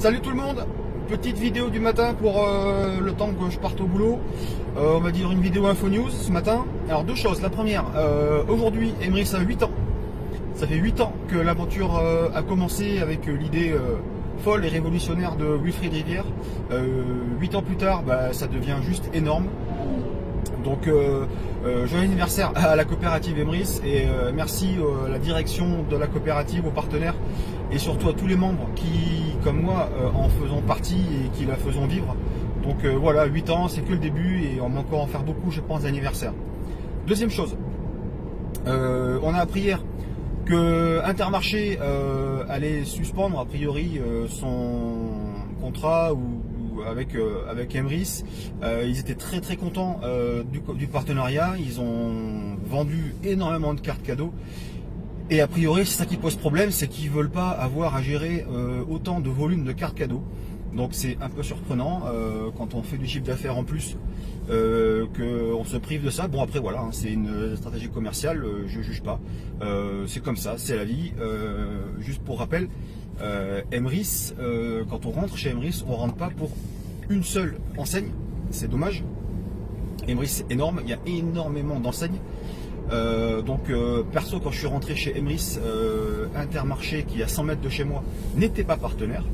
Salut tout le monde, petite vidéo du matin pour le temps que je parte au boulot. On va dire une vidéo info news ce matin. Alors deux choses, la première, aujourd'hui Emrys a 8 ans. Ça fait 8 ans que l'aventure a commencé avec l'idée folle et révolutionnaire de Wilfried Rivière. 8 ans plus tard, ça devient juste énorme. Donc joyeux anniversaire à la coopérative Emrys et merci à la direction de la coopérative, aux partenaires et surtout à tous les membres qui, comme moi, en faisons partie et qui la faisons vivre. Donc voilà, 8 ans, c'est que le début et on va encore en faire beaucoup, je pense, d'anniversaire. Deuxième chose, on a appris hier que Intermarché allait suspendre a priori son contrat avec Emrys. Ils étaient très contents du partenariat. Ils ont vendu énormément de cartes cadeaux. Et a priori, c'est ça qui pose problème, c'est qu'ils ne veulent pas avoir à gérer autant de volume de cartes cadeaux. Donc c'est un peu surprenant quand on fait du chiffre d'affaires en plus qu'on se prive de ça. Bon après voilà, c'est une stratégie commerciale, je ne juge pas. C'est comme ça, c'est la vie. Juste pour rappel, Emrys, quand on rentre chez Emrys, on ne rentre pas pour une seule enseigne. C'est dommage. Emrys c'est énorme, il y a énormément d'enseignes. Perso, quand je suis rentré chez Emrys, Intermarché qui est à 100 mètres de chez moi n'était pas partenaire.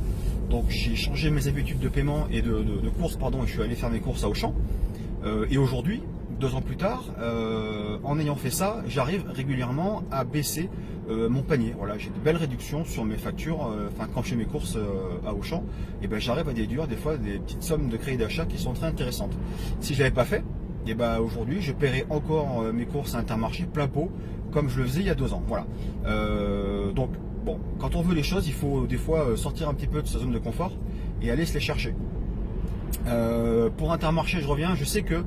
Donc j'ai changé mes habitudes de paiement et de courses, pardon, et je suis allé faire mes courses à Auchan. Et aujourd'hui, 2 ans plus tard, en ayant fait ça, j'arrive régulièrement à baisser mon panier. Voilà, j'ai de belles réductions sur mes factures. Quand je fais mes courses à Auchan, et j'arrive à déduire des fois des petites sommes de crédit d'achat qui sont très intéressantes. Si je l'avais pas fait, et aujourd'hui je paierai encore mes courses à Intermarché plein pot comme je le faisais il y a 2 ans. Voilà. Donc bon, quand on veut les choses, il faut des fois sortir un petit peu de sa zone de confort et aller se les chercher. Pour Intermarché, je reviens, je sais que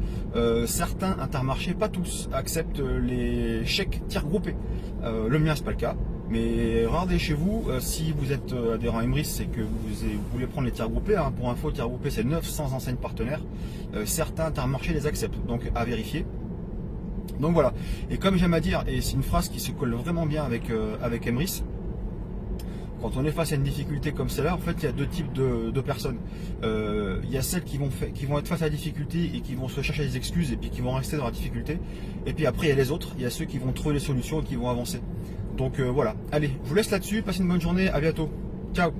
certains Intermarchés, pas tous, acceptent les chèques tiers groupés. Le mien, c'est pas le cas. Mais regardez chez vous, si vous êtes adhérent à Emrys, c'est que vous voulez prendre les tiers groupés. Pour info, tiers groupés, c'est 900 enseignes partenaires. Certains Intermarchés les acceptent, donc à vérifier. Donc voilà. Et comme j'aime à dire, et c'est une phrase qui se colle vraiment bien avec Emrys, quand on est face à une difficulté comme celle-là, en fait, il y a 2 types de personnes. Il y a celles qui vont être face à la difficulté et qui vont se chercher des excuses et puis qui vont rester dans la difficulté. Et puis après, il y a les autres. Il y a ceux qui vont trouver les solutions et qui vont avancer. Donc voilà. Allez, je vous laisse là-dessus. Passez une bonne journée. À bientôt. Ciao.